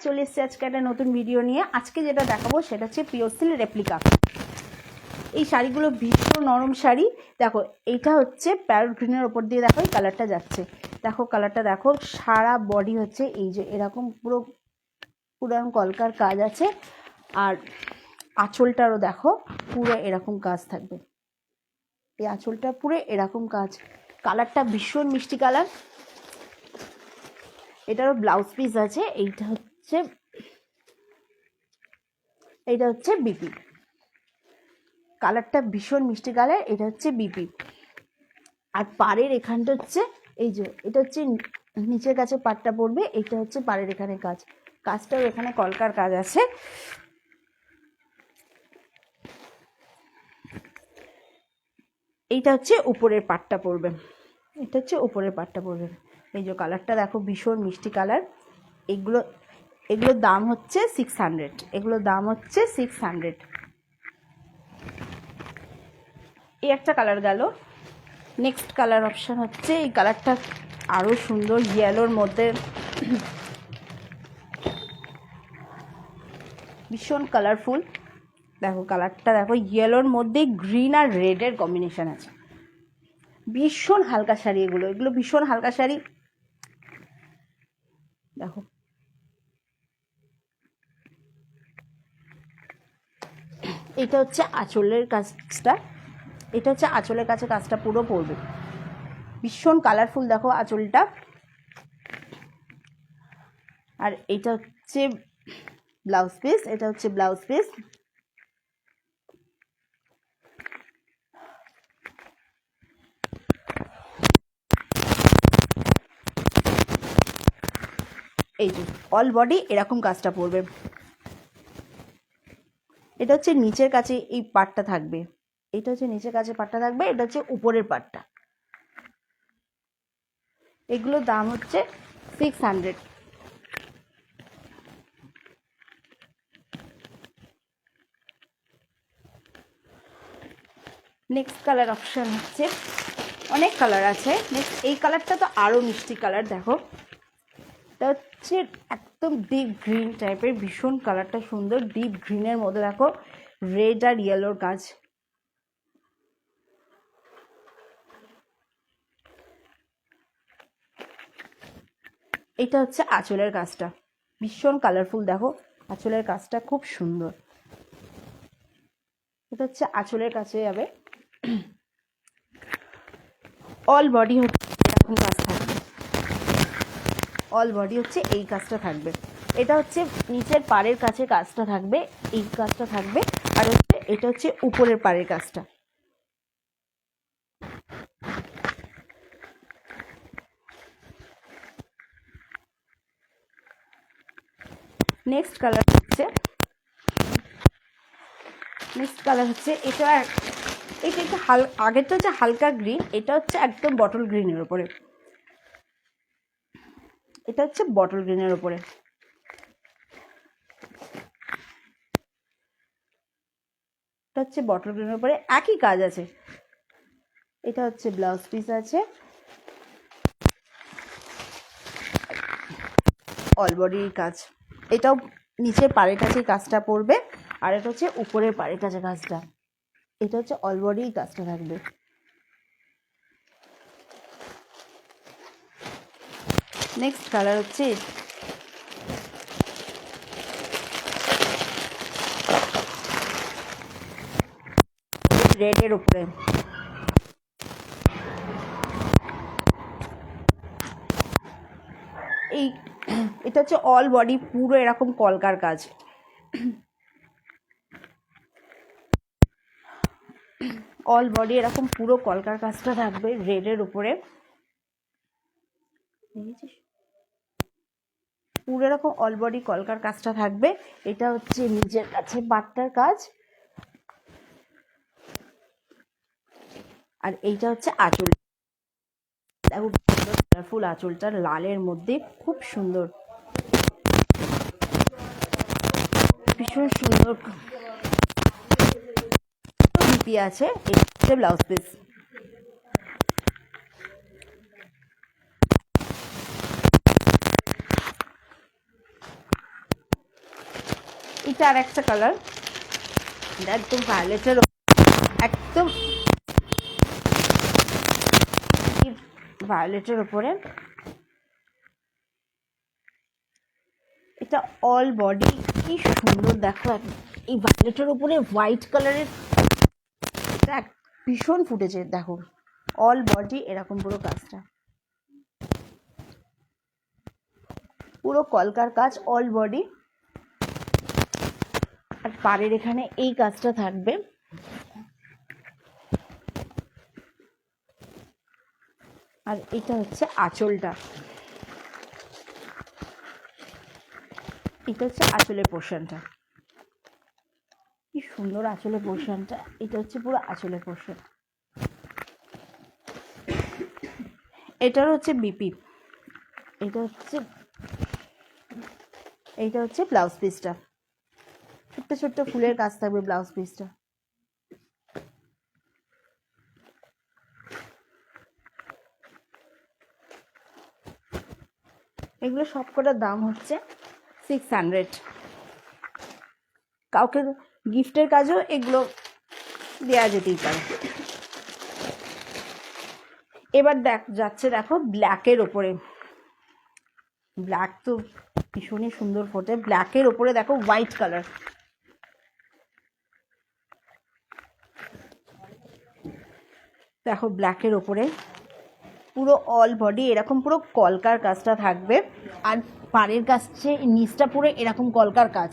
চলে এসেছি আজকে একটা নতুন ভিডিও নিয়ে। আজকে যেটা দেখাবো সেটা হচ্ছে পিওর সিল্ক রেপ্লিকা। এই শাড়িগুলো ভীষণ নরম শাড়ি। দেখো এইটা হচ্ছে প্যারট গ্রিনের ওপর দিয়ে দেখো এই কালারটা যাচ্ছে, দেখো কালারটা দেখো। সারা বডি হচ্ছে এই যে এরকম পুরো কলকার কাজ আছে, আর আঁচলটারও দেখো পুরো এরকম কাজ থাকবে। এই আঁচলটা পুরো এরকম কাজ, কালারটা ভীষণ মিষ্টি কালার। এটারও ব্লাউজ পিস আছে, এইটা হচ্ছে বিপি, কালারটা ভীষণ মিষ্টি কালার। এটা হচ্ছে বিপি, আর পাড়ের এখানটা হচ্ছে এই যে এটা হচ্ছে নিচের কাছে পাড়টা পড়বে, এটা হচ্ছে পাড়ের এখানে কাজটাও এখানে কলকার কাজ আছে। এইটা হচ্ছে উপরের পাটটা পড়বে, এটা হচ্ছে উপরের পাটটা পড়বে। এই যে কালারটা দেখো ভীষণ মিষ্টি কালার। এগুলোর দাম হচ্ছে 600, এগুলোর দাম হচ্ছে 600। এই একটা কালার গেল। নেক্সট কালার অপশান হচ্ছে এই কালারটা আরও সুন্দর, ইয়েলোর মধ্যে ভীষণ কালারফুল। দেখো কালারটা দেখো, ইয়েলোর মধ্যে গ্রিন আর রেডের কম্বিনেশন আছে। ভীষণ হালকা শাড়ি, এগুলো ভীষণ হালকা শাড়ি। দেখো এটা হচ্ছে আঁচলের কাজটা, এটা হচ্ছে আঁচলের কাছে কাজটা পুরো পড়বে, ভীষণ কালারফুল। দেখো আঁচলটা, আর এটা হচ্ছে ব্লাউজ পিস, এটা হচ্ছে ব্লাউজ পিস। এই যে অল বডি এরকম কাজটা পড়বে। এটা হচ্ছে নিচের কাছে এই পাটটা থাকবে, এটা হচ্ছে নিচের কাছে পাটটা থাকবে, এটা হচ্ছে উপরের পাটটা। এগুলোর দাম হচ্ছে 600। নেক্সট কালার অপশান হচ্ছে, অনেক কালার আছে। নেক্সট এই কালারটা তো আরও মিষ্টি কালার। দেখো এটা হচ্ছে একদম ডিপ গ্রিন টাইপের, ভীষণ কালারটা সুন্দর। ডিপ গ্রিনের মধ্যে দেখো রেড আর ইয়েলোর কাজ। এটা হচ্ছে আঁচলের কাজটা, ভীষণ কালারফুল। দেখো আঁচলের কাজটা খুব সুন্দর। এটা হচ্ছে আঁচলের কাছে যাবে। অল বডি হচ্ছে এরকম কাজ থাকবে, অল বডি হচ্ছে এই কাজটা থাকবে। এটা হচ্ছে নিচের পাড়ের কাছে কাজটা থাকবে, এই কাজটা থাকবে। আর হচ্ছে এটা হচ্ছে উপরের পাড়ের কাজটা। নেক্সট কালার হচ্ছে এটা একটু আগেরটা হচ্ছে হালকা গ্রিন, এটা হচ্ছে একদম বটল গ্রিনের ওপরে, এটা হচ্ছে বটল গ্রিনের ওপরে। এটা হচ্ছে বটল গ্রিনের উপরে, একই কাজ আছে। এটা হচ্ছে ব্লাউজ পিস আছে, অল বডির কাজ। এটাও নিচের পাড়ের কাছে কাজটা পড়বে, আর এটা হচ্ছে উপরের পাড়ের কাছে কাজটা। এটা হচ্ছে অল বডির কাজটা থাকবে। নেক্সট কালার হচ্ছে রেডের উপরে। এটা হচ্ছে অল বডি পুরো এরকম কলকার কাজ। অল বডি এরকম পুরো কলকার কাজটা থাকবে রেডের উপরে, পুরো এরকম অল বডি কলকার কাজটা থাকবে। এটা হচ্ছে নিজের কাছে বাট্টার কাজ, আর এইটা হচ্ছে আঁচল। দেখো কালারফুল আঁচলটা লালের মধ্যে খুব সুন্দর, ভীষণ সুন্দর বিপি আছে। এটা হচ্ছে ব্লাউজ পিস। এটা আর একটা কালার, এটা একদম ভায়োলেটের, একদম ভায়োলেটের ওপরে। এটা অল বডি, কি সুন্দর দেখো, এই ভায়োলেটের উপরে হোয়াইট কালারের, এটা ভীষণ ফুটেছে দেখো। অল বডি এরকম পুরো কাজটা, পুরো কলকার কাজ, অল বডি। আর পাড়ের এখানে এই কাজটা থাকবে। আর এটা হচ্ছে আঁচলটা, এটা হচ্ছে আঁচলের পোর্শনটা, কি সুন্দর আঁচলের পোর্শনটা। এটা হচ্ছে পুরো আঁচলের পোর্শন। এটার হচ্ছে বিপি, এইটা হচ্ছে ব্লাউজ পিসটা, ছোট্ট ছোট্ট ফুলের কাজ থাকবে ব্লাউজ পিসটা। এগুলো সবকটার দাম হচ্ছে 600। কাউকে গিফটের কাজও এগুলো দেওয়া যেতেই পারে। এবার যাচ্ছে দেখো ব্ল্যাকের ওপরে। ব্ল্যাক তো ভীষণই সুন্দর ফোটে। ব্ল্যাকের ওপরে দেখো হোয়াইট কালার, দেখো ব্ল্যাকের ওপরে পুরো অল বডি এরকম পুরো কলকার কাজটা থাকবে। আর পাড়ের কাছে নিচটা পুরো এরকম কলকার কাজ,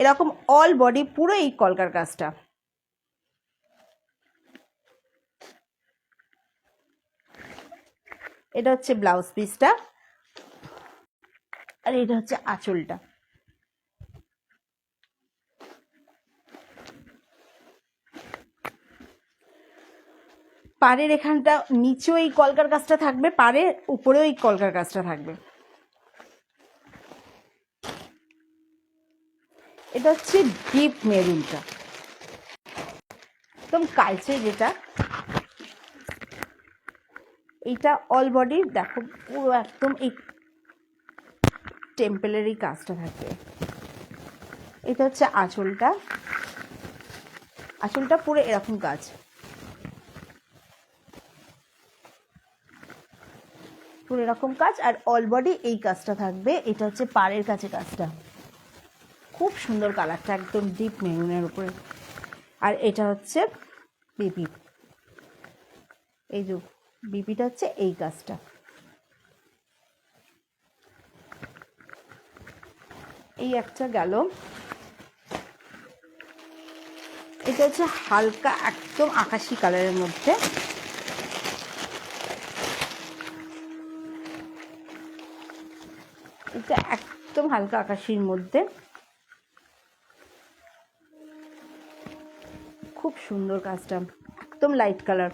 এরকম অল বডি পুরো এই কলকার কাজটা। এটা হচ্ছে ব্লাউজ পিসটা, আর এটা হচ্ছে আঁচলটা। পাড়ের এখানটা নিচেও এই কলকার কাজটা থাকবে, পাড়ের উপরেও এই কলকার কাজটা থাকবে। এটা হচ্ছে ডিপ মেরুনটা, একদম কালচে যেটা, এইটা অল বডি দেখো পুরো একদম এই টেম্পলের এই কাজটা থাকবে। এটা হচ্ছে আঁচলটা, আঁচলটা পুরো এরকম কাজ, পুরো এরকম কাজ। আর অল বডি এই কাজটা থাকবে। এটা হচ্ছে পাড়ের কাছে কাজটা, খুব সুন্দর কালারটা, একদম ডিপ মেরুনের উপরে। আর এটা হচ্ছে বিপি, এই যে বিপিটা হচ্ছে এই কাজটা। এই একটা গেল। এটা হচ্ছে হালকা একদম আকাশি কালারের মধ্যে, এটা একদম হালকা আকাশির মধ্যে, খুব সুন্দর কাজটা, একদম লাইট কালার।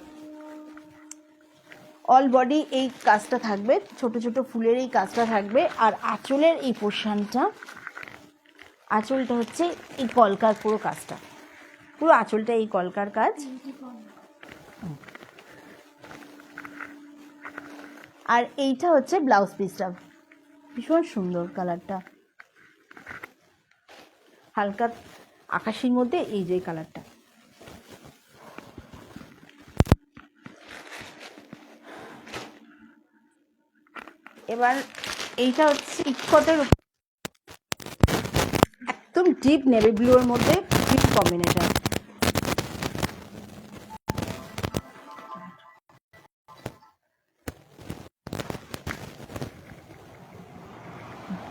অল বডি এই কাজটা থাকবে, ছোট ছোট ফুলের এই কাজটা থাকবে। আর আঁচলের এই পোর্শনটা, আঁচলটা হচ্ছে এই কলকার পুরো কাজটা, পুরো আঁচলটা এই কলকার কাজ। আর এইটা হচ্ছে ব্লাউজ পিসটা, ভীষণ সুন্দর কালারটা, হালকা আকাশির মধ্যে এই যে কালারটা। এবার এইটা হচ্ছে ইকটের একদম ডিপ নেভি ব্লুর মধ্যে deep combination.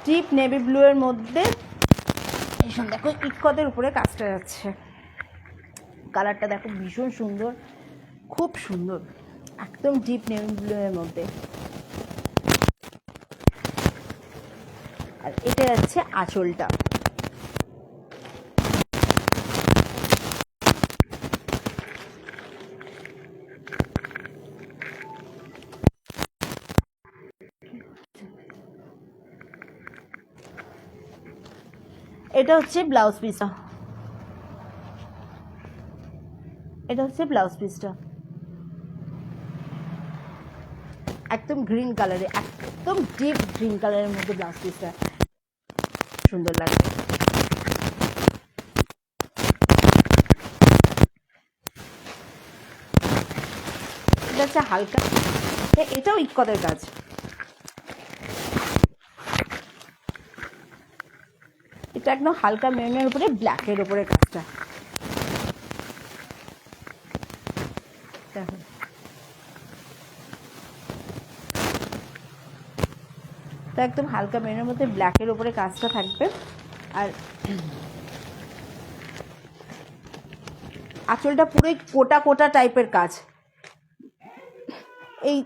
Deep navy blue এর মধ্যে এই সব দেখো ইকটের উপরে কাজটা যাচ্ছে। কালারটা দেখো ভীষণ সুন্দর, খুব সুন্দর, একদম ডিপ নেভি ব্লু এর মধ্যে। আর এটা যাচ্ছে আঁচলটা, এটা হচ্ছে ব্লাউজ পিসটা, এটা হচ্ছে ব্লাউজ পিসটা একদম গ্রিন কালারে, একদম ডিপ গ্রিন কালারের মধ্যে ব্লাউজ পিসটা সুন্দর লাগবে। এটা হচ্ছে হালকা, এটাও ইক্কদের কাজ। এটা একদম হালকা মেরুনের উপরে ব্ল্যাকের উপরে কাজটা দেখো। তো একদম হালকা মেরুনের মধ্যে ব্ল্যাকের উপরে কাজটা থাকবে। আর আঁচলটা পুরোই কোটা কোটা টাইপের কাজ। এই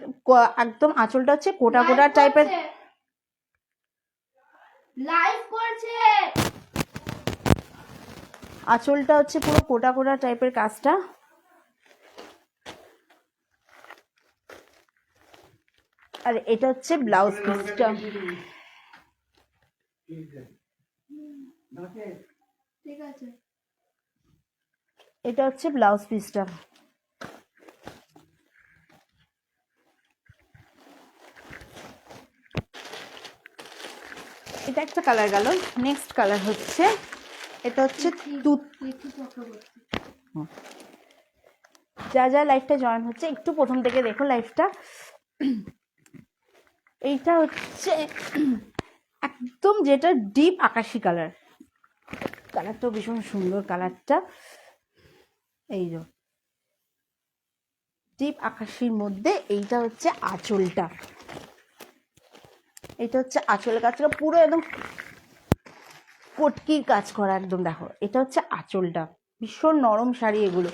একদম আঁচলটা হচ্ছে কোটা কোটা টাইপের। লাইভ করছে। আঁচলটা হচ্ছে পুরো কোটা কোটা টাইপের কাজটা। আর এটা হচ্ছে ব্লাউজ পিসটা। ঠিক আছে, এটা হচ্ছে ব্লাউজ পিসটা। এটা একটা কালার গেল। নেক্সট কালার হচ্ছে, এটা হচ্ছে যা যা লাইফটা জয়েন হচ্ছে একটু প্রথম থেকে দেখো লাইফটা। এইটা হচ্ছে একদম যেটা ডিপ আকাশি কালার, কালারটাও ভীষণ সুন্দর কালারটা। এই যে ডিপ আকাশির মধ্যে এইটা হচ্ছে আঁচলটা। এটা হচ্ছে আঁচলের কাজটা পুরো একদম পটকির কাজ করা একদম দেখো। এটা হচ্ছে আঁচলটা, ভীষণ নরম শাড়ি এগুলো।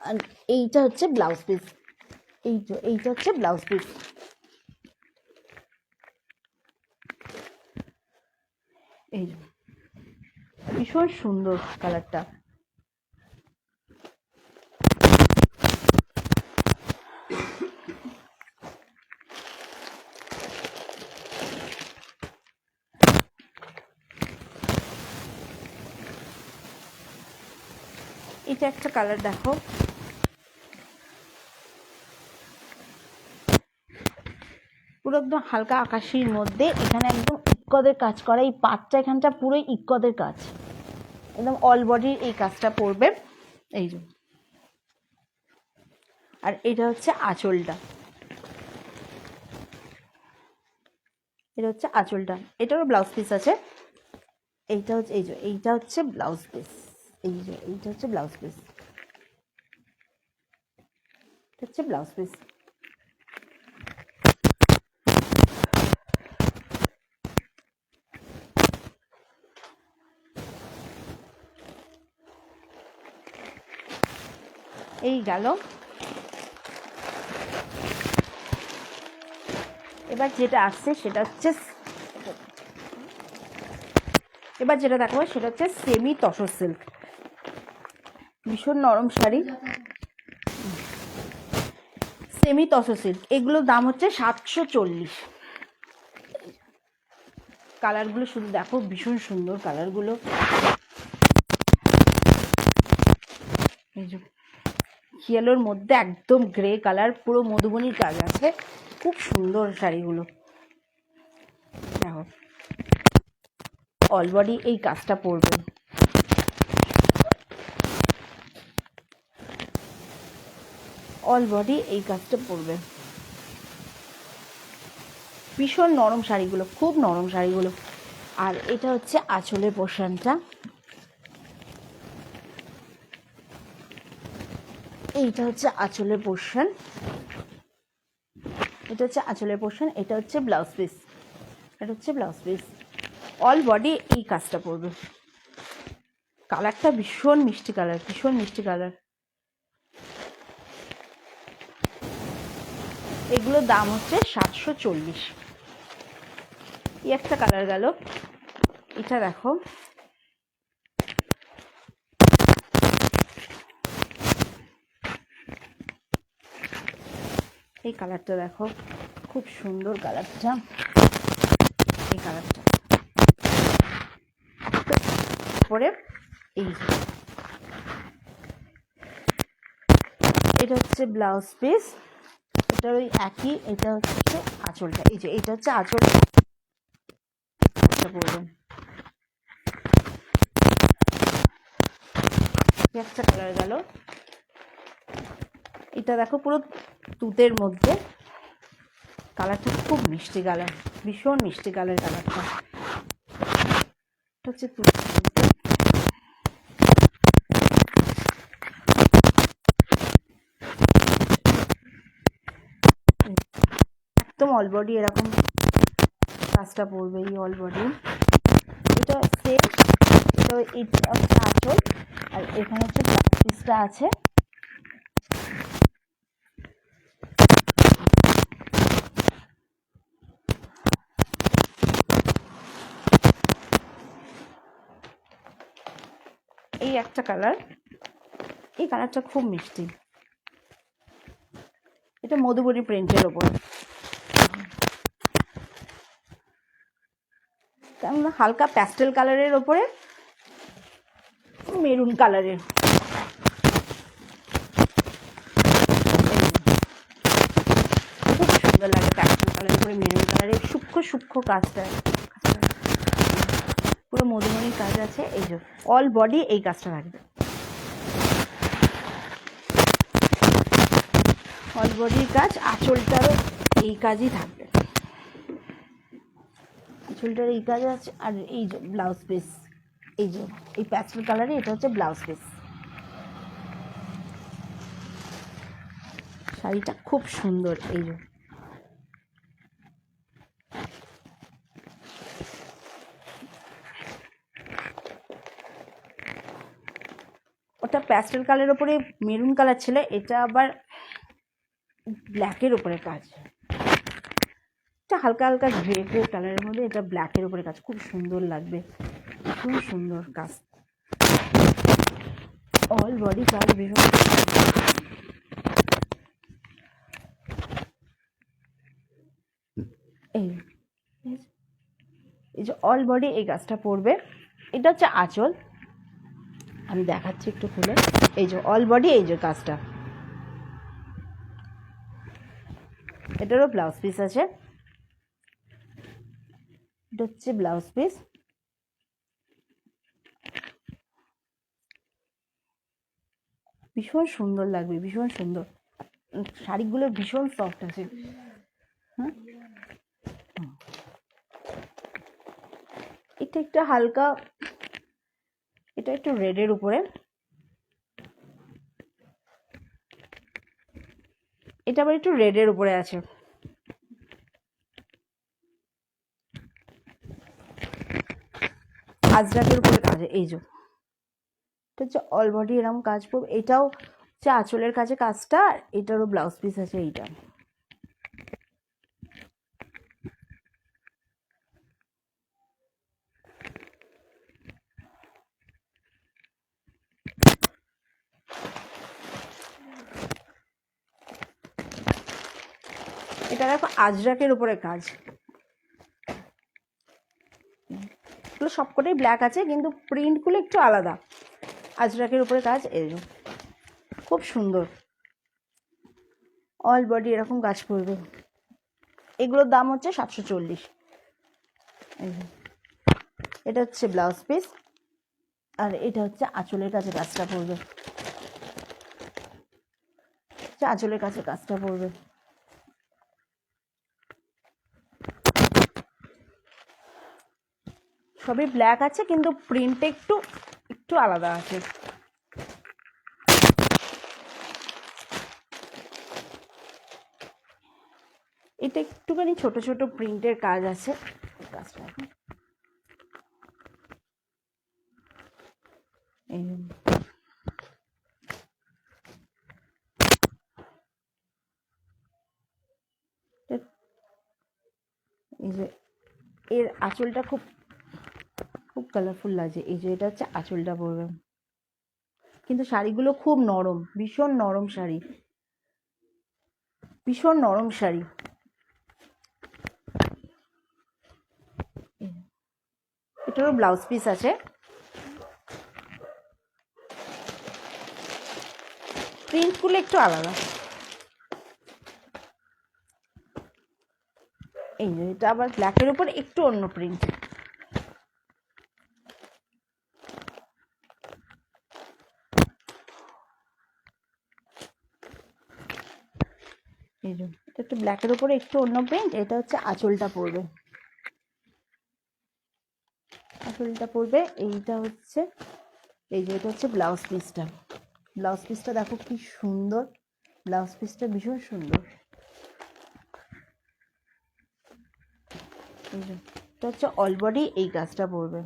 আর এইটা হচ্ছে ব্লাউজ পিস। এইটা হচ্ছে ব্লাউজ পিস। এই ভীষণ সুন্দর কালারটা। এটা একটা কালার দেখো, পুরো একদম হালকা আকাশির মধ্যে এখানে একদম ইক্কদের কাজ করা। এই পাটটা এখানটা পুরো ইক্কদের কাজ, একদম অল বডির এই কাজটা পড়বে। এই যে, আর এটা হচ্ছে আঁচলটা। এটা হচ্ছে আঁচলটা, এটারও ব্লাউজ পিস আছে। এইটা হচ্ছে এই যে, এইটা হচ্ছে ব্লাউজ পিস। এই যে এইটা হচ্ছে ব্লাউজ পিস, এটা হচ্ছে ব্লাউজ পিস। এই গেল। এবার যেটা আসছে সেটা হচ্ছে, এবার যেটা দেখাবো সেটা হচ্ছে সেমি তসর সিল্ক, ভীষণ নরম শাড়ি, সেমি তসর সিল্ক। এগুলোর দাম হচ্ছে 740। কালারগুলো শুধু দেখো, ভীষণ সুন্দর কালারগুলো। এই যে ইয়েলোর মধ্যে একদম গ্রে কালার, পুরো মধুবনীর কাজ আছে, খুব সুন্দর শাড়িগুলো দেখো। অল বডি এই কাজটা পরবে, অল বডি এই কাজটা পরবে। ভীষণ নরম শাড়িগুলো, খুব নরম শাড়িগুলো। আর এটা হচ্ছে আঁচলের পোর্শনটা। এইটা হচ্ছে আঁচলের পোর্শন, এটা হচ্ছে আঁচলের পোর্শন। এটা হচ্ছে ব্লাউজ পিস, এটা হচ্ছে ব্লাউজ পিস। অল বডি এই কাজটা পড়বে। কালারটা ভীষণ মিষ্টি কালার, ভীষণ মিষ্টি কালার। এগুলোর দাম হচ্ছে 740। এই একটা কালার গেল। এটা দেখো, এই কালারটা দেখো, খুব সুন্দর কালারটা। এই কালারটা পরে এই, এটা হচ্ছে ব্লাউজ পিস, এটা ওই একই। এটা হচ্ছে আঁচলটা, এই যে এইটা হচ্ছে আঁচলটা। আচ্ছা বলবেন, একটা কালার গেল। এটা দেখো পুরো তুতের মধ্যে, কালারটা খুব মিষ্টি কালার, ভীষণ মিষ্টি কালার কালারটা। এটা হচ্ছে তুতের মধ্যে। একদম অল বডি এরকম কাজটা পড়বে, এই অল বডি। এটা সেম, এটা হচ্ছে আঁচল, আর এখানে হচ্ছে ব্লাউজ পিসটা আছে। এই একটা কালার, এই কালারটা খুব মিষ্টি, এটা মধুবনী প্রিন্টের ওপর, হালকা প্যাস্টেল কালারের ওপরে মেরুন কালারের। খুব সুন্দর লাগে প্যাস্টেল কালারের উপরে মেরুন কালারের সূক্ষ্ম সূক্ষ্ম কাজটা, পুরো মধুবনীর কাজ আছে। এই যে অল বডি এই কাজটা থাকবে, অল বডির কাজ। আঁচলটারও এই কাজই থাকবে, আঁচলটার এই কাজ আছে। আর এই যে ব্লাউজ পিস, এই যে এই প্যাস্টেল কালারে এটা হচ্ছে ব্লাউজ পিস। শাড়িটা খুব সুন্দর। এই যে ওটা প্যাস্টেল কালারের উপরে মেরুন কালার ছিল, এটা আবার ব্ল্যাকের উপরে কাজ, এটা হালকা হালকা গ্রে গ্রে কালারের মধ্যে, এটা ব্ল্যাকের উপরে কাজ, খুব সুন্দর লাগবে, খুব সুন্দর কাজ, অল বডি কাজ ভীষণ। এই এই যে অল বডি এই কাজটা পড়বে। এটা হচ্ছে আঁচল, আমি দেখাচ্ছি একটু খুলে। এই যে অল বডি এই যে কাজটা, এটারও ব্লাউজ পিস আছে। এটা হচ্ছে ব্লাউজ পিস, ভীষণ সুন্দর লাগবে, ভীষণ সুন্দর। শাড়িগুলো ভীষণ সফট আছে। হ্যাঁ, এটা একটা হালকা, এটা একটু রেডের উপরে, এটা আবার একটু রেডের উপরে আছে। আজরাকের উপরে কাজ, এই যে এটা হচ্ছে অল বডি এরকম কাজ পড়বে। এটাও হচ্ছে আঁচলের কাছে কাজটা, আর এটারও ব্লাউজ পিস আছে। এইটা এটা দেখো আজরাকের উপরে কাজ, এগুলো সবকটাই ব্ল্যাক আছে কিন্তু প্রিন্টগুলো একটু আলাদা। আজরাকের উপরে কাজ, এই যে খুব সুন্দর, অল বডি এরকম কাজ পড়বে। এগুলোর দাম হচ্ছে 740। এটা হচ্ছে ব্লাউজ পিস, আর এটা হচ্ছে আঁচলের কাছে কাজটা পড়বে, আঁচলের কাছে কাজটা পড়বে। সবই ব্ল্যাক আছে কিন্তু প্রিন্টটা একটু একটু আলাদা আছে। এটা একটুখানি ছোট ছোট প্রিন্টের কাজ আছে, কাজটা এই যে এর আঁচলটা খুব খুব কালারফুল লাগছে। এই যে এটা হচ্ছে আঁচলটা পড়বে, কিন্তু শাড়িগুলো খুব নরম, ভীষণ নরম শাড়ি, ভীষণ নরম শাড়ি। এটারও ব্লাউজ পিস আছে, প্রিন্টগুলো একটু আলাদা। এই যে এটা আবার ব্ল্যাকের উপর একটু অন্য প্রিন্ট। এই যে এটা একটু ব্ল্যাকের উপরে একটু অন্য প্রিন্ট, এটা হচ্ছে আঁচলটা পড়বে। আঁচলটা পড়বে, এইটা হচ্ছে এই যে এটা হচ্ছে ব্লাউজ পিসটা। ব্লাউজ পিসটা দেখো কি সুন্দর, ব্লাউজ পিসটা ভীষণ সুন্দর। এই যে এটা হচ্ছে অল বডি, এই কাজটা পড়বে।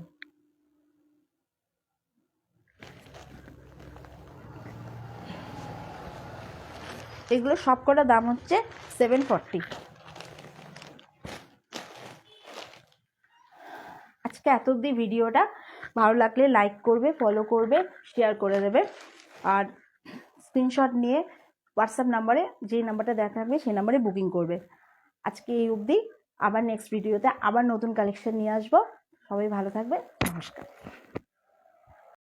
এগুলো সব কটা দাম হচ্ছে 740। আজকে এত অবধি ভিডিওটা ভালো লাগলে লাইক করবে, ফলো করবে, শেয়ার করে দেবে, আর স্ক্রিনশট নিয়ে হোয়াটসঅ্যাপ নাম্বারে, যেই নাম্বারটা দেখাবে সেই নাম্বারে বুকিং করবে। আজকে এই অবধি, আবার নেক্সট ভিডিওতে আবার নতুন কালেকশন নিয়ে আসবো। সবাই ভালো থাকবে, নমস্কার।